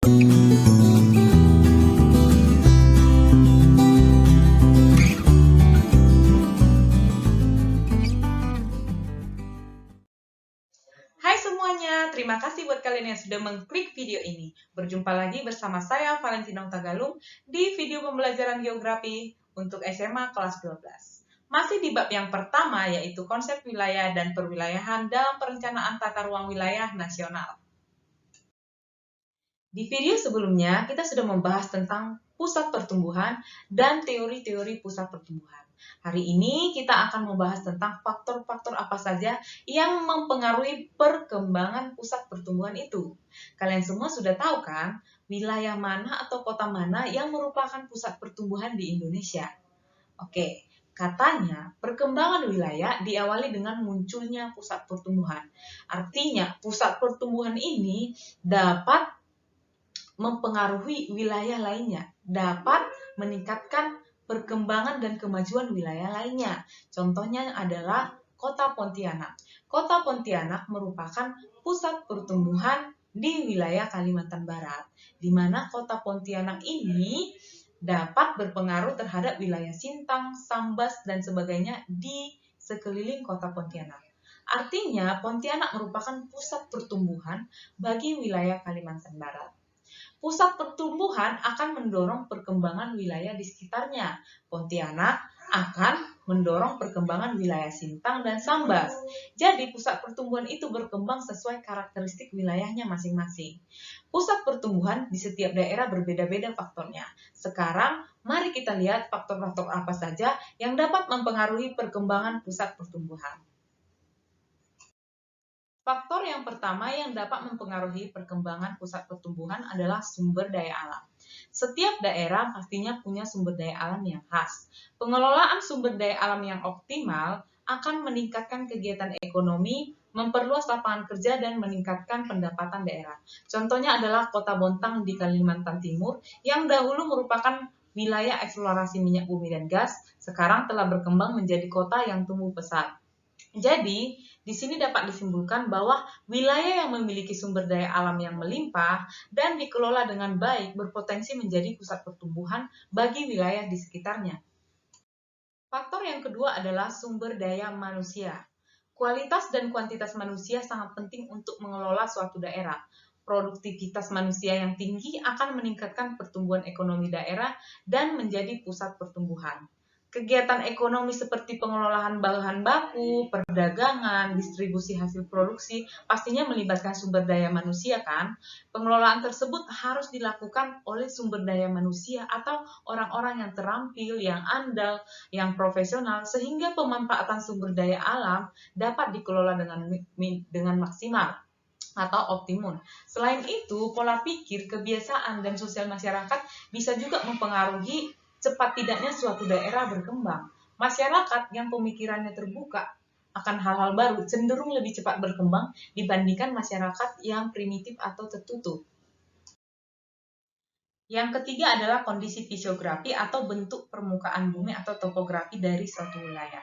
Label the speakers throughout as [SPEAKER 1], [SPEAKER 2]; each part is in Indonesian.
[SPEAKER 1] Hai semuanya, terima kasih buat kalian yang sudah mengklik video ini. Berjumpa lagi bersama saya Valentina Tagalung di video pembelajaran geografi untuk SMA kelas 12. Masih di bab yang pertama, yaitu konsep wilayah dan perwilayahan dalam perencanaan tata ruang wilayah nasional. Di video sebelumnya, kita sudah membahas tentang pusat pertumbuhan dan teori-teori pusat pertumbuhan. Hari ini kita akan membahas tentang faktor-faktor apa saja yang mempengaruhi perkembangan pusat pertumbuhan itu. Kalian semua sudah tahu kan, wilayah mana atau kota mana yang merupakan pusat pertumbuhan di Indonesia? Oke, katanya perkembangan wilayah diawali dengan munculnya pusat pertumbuhan. Artinya, pusat pertumbuhan ini dapat mempengaruhi wilayah lainnya, dapat meningkatkan perkembangan dan kemajuan wilayah lainnya. Contohnya adalah Kota Pontianak. Kota Pontianak merupakan pusat pertumbuhan di wilayah Kalimantan Barat, di mana Kota Pontianak ini dapat berpengaruh terhadap wilayah Sintang, Sambas, dan sebagainya di sekeliling Kota Pontianak. Artinya, Pontianak merupakan pusat pertumbuhan bagi wilayah Kalimantan Barat. Pusat pertumbuhan akan mendorong perkembangan wilayah di sekitarnya. Pontianak akan mendorong perkembangan wilayah Sintang dan Sambas. Jadi pusat pertumbuhan itu berkembang sesuai karakteristik wilayahnya masing-masing. Pusat pertumbuhan di setiap daerah berbeda-beda faktornya. Sekarang mari kita lihat faktor-faktor apa saja yang dapat mempengaruhi perkembangan pusat pertumbuhan. Faktor yang pertama yang dapat mempengaruhi perkembangan pusat pertumbuhan adalah sumber daya alam. Setiap daerah pastinya punya sumber daya alam yang khas. Pengelolaan sumber daya alam yang optimal akan meningkatkan kegiatan ekonomi, memperluas lapangan kerja, dan meningkatkan pendapatan daerah. Contohnya adalah Kota Bontang di Kalimantan Timur yang dahulu merupakan wilayah eksplorasi minyak bumi dan gas, sekarang telah berkembang menjadi kota yang tumbuh pesat. Jadi, di sini dapat disimpulkan bahwa wilayah yang memiliki sumber daya alam yang melimpah dan dikelola dengan baik berpotensi menjadi pusat pertumbuhan bagi wilayah di sekitarnya. Faktor yang kedua adalah sumber daya manusia. Kualitas dan kuantitas manusia sangat penting untuk mengelola suatu daerah. Produktivitas manusia yang tinggi akan meningkatkan pertumbuhan ekonomi daerah dan menjadi pusat pertumbuhan. Kegiatan ekonomi seperti pengelolaan bahan baku, perdagangan, distribusi hasil produksi, pastinya melibatkan sumber daya manusia kan? Pengelolaan tersebut harus dilakukan oleh sumber daya manusia atau orang-orang yang terampil, yang andal, yang profesional, sehingga pemanfaatan sumber daya alam dapat dikelola dengan maksimal atau optimum. Selain itu, pola pikir, kebiasaan, dan sosial masyarakat bisa juga mempengaruhi cepat tidaknya suatu daerah berkembang. Masyarakat yang pemikirannya terbuka akan hal-hal baru cenderung lebih cepat berkembang dibandingkan masyarakat yang primitif atau tertutup. Yang ketiga adalah kondisi fisiografi atau bentuk permukaan bumi atau topografi dari suatu wilayah.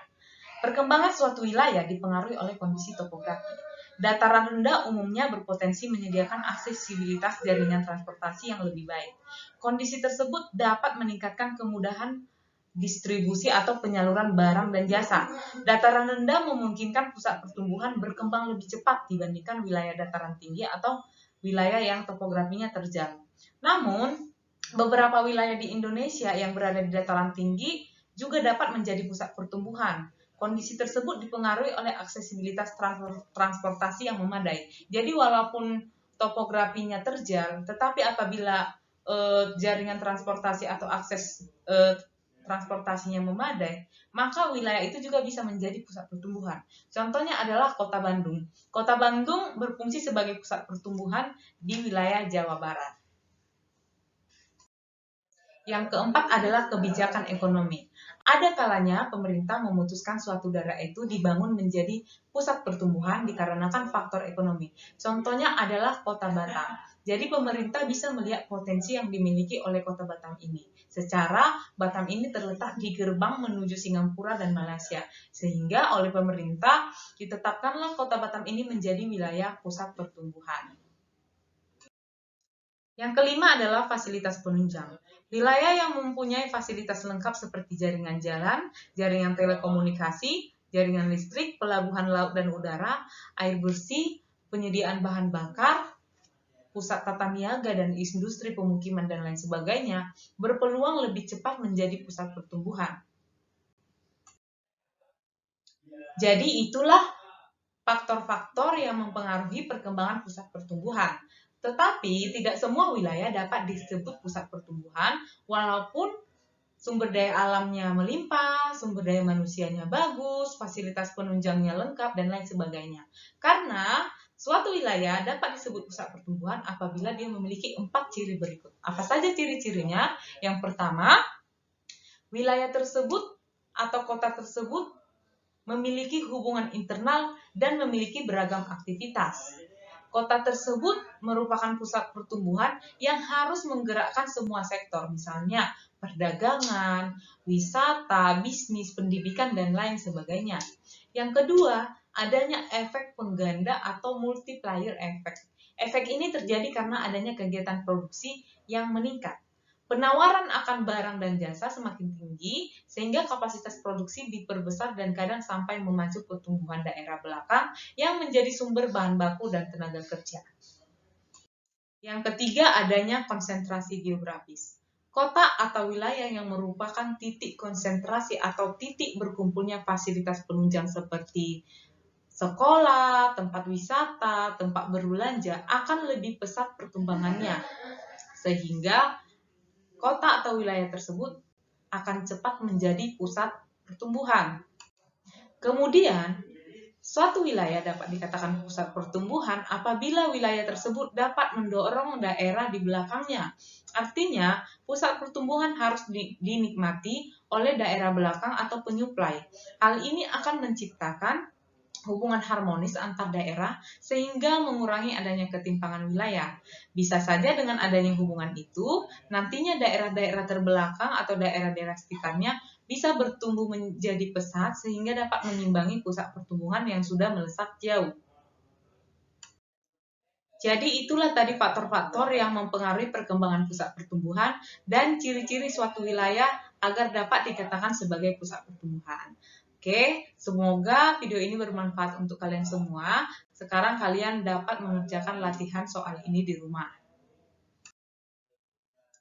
[SPEAKER 1] Perkembangan suatu wilayah dipengaruhi oleh kondisi topografi. Dataran rendah umumnya berpotensi menyediakan aksesibilitas jaringan transportasi yang lebih baik. Kondisi tersebut dapat meningkatkan kemudahan distribusi atau penyaluran barang dan jasa. Dataran rendah memungkinkan pusat pertumbuhan berkembang lebih cepat dibandingkan wilayah dataran tinggi atau wilayah yang topografinya terjal. Namun, beberapa wilayah di Indonesia yang berada di dataran tinggi juga dapat menjadi pusat pertumbuhan. Kondisi tersebut dipengaruhi oleh aksesibilitas transportasi yang memadai. Jadi walaupun topografinya terjal, tetapi apabila jaringan transportasi atau akses transportasinya memadai, maka wilayah itu juga bisa menjadi pusat pertumbuhan. Contohnya adalah Kota Bandung. Kota Bandung berfungsi sebagai pusat pertumbuhan di wilayah Jawa Barat. Yang keempat adalah kebijakan ekonomi. Ada kalanya pemerintah memutuskan suatu daerah itu dibangun menjadi pusat pertumbuhan dikarenakan faktor ekonomi. Contohnya adalah Kota Batam. Jadi pemerintah bisa melihat potensi yang dimiliki oleh Kota Batam ini. Secara Batam ini terletak di gerbang menuju Singapura dan Malaysia. Sehingga oleh pemerintah ditetapkanlah Kota Batam ini menjadi wilayah pusat pertumbuhan. Yang kelima adalah fasilitas penunjang. Wilayah yang mempunyai fasilitas lengkap seperti jaringan jalan, jaringan telekomunikasi, jaringan listrik, pelabuhan laut dan udara, air bersih, penyediaan bahan bakar, pusat tata niaga dan industri pemukiman dan lain sebagainya, berpeluang lebih cepat menjadi pusat pertumbuhan. Jadi itulah faktor-faktor yang mempengaruhi perkembangan pusat pertumbuhan. Tetapi tidak semua wilayah dapat disebut pusat pertumbuhan walaupun sumber daya alamnya melimpah, sumber daya manusianya bagus, fasilitas penunjangnya lengkap, dan lain sebagainya. Karena suatu wilayah dapat disebut pusat pertumbuhan apabila dia memiliki 4 ciri berikut. Apa saja ciri-cirinya? Yang pertama, wilayah tersebut atau kota tersebut memiliki hubungan internal dan memiliki beragam aktivitas. Kota tersebut merupakan pusat pertumbuhan yang harus menggerakkan semua sektor, misalnya perdagangan, wisata, bisnis, pendidikan, dan lain sebagainya. Yang kedua, adanya efek pengganda atau multiplier effect. Efek ini terjadi karena adanya kegiatan produksi yang meningkat. Penawaran akan barang dan jasa semakin tinggi, sehingga kapasitas produksi diperbesar dan kadang sampai memacu pertumbuhan daerah belakang yang menjadi sumber bahan baku dan tenaga kerja. Yang ketiga, adanya konsentrasi geografis. Kota atau wilayah yang merupakan titik konsentrasi atau titik berkumpulnya fasilitas penunjang seperti sekolah, tempat wisata, tempat berbelanja akan lebih pesat perkembangannya, sehingga kota atau wilayah tersebut akan cepat menjadi pusat pertumbuhan. Kemudian, suatu wilayah dapat dikatakan pusat pertumbuhan apabila wilayah tersebut dapat mendorong daerah di belakangnya. Artinya, pusat pertumbuhan harus dinikmati oleh daerah belakang atau penyuplai. Hal ini akan menciptakan hubungan harmonis antar daerah sehingga mengurangi adanya ketimpangan wilayah. Bisa saja dengan adanya hubungan itu, nantinya daerah-daerah terbelakang atau daerah-daerah sekitarnya bisa bertumbuh menjadi pesat sehingga dapat mengimbangi pusat pertumbuhan yang sudah melesat jauh. Jadi itulah tadi faktor-faktor yang mempengaruhi perkembangan pusat pertumbuhan dan ciri-ciri suatu wilayah agar dapat dikatakan sebagai pusat pertumbuhan. Oke, semoga video ini bermanfaat untuk kalian semua. Sekarang kalian dapat mengerjakan latihan soal ini di rumah.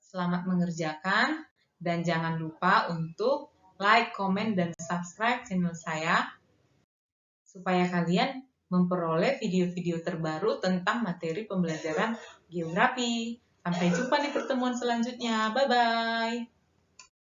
[SPEAKER 1] Selamat mengerjakan dan jangan lupa untuk like, komen, dan subscribe channel saya supaya kalian memperoleh video-video terbaru tentang materi pembelajaran geografi. Sampai jumpa di pertemuan selanjutnya. Bye-bye.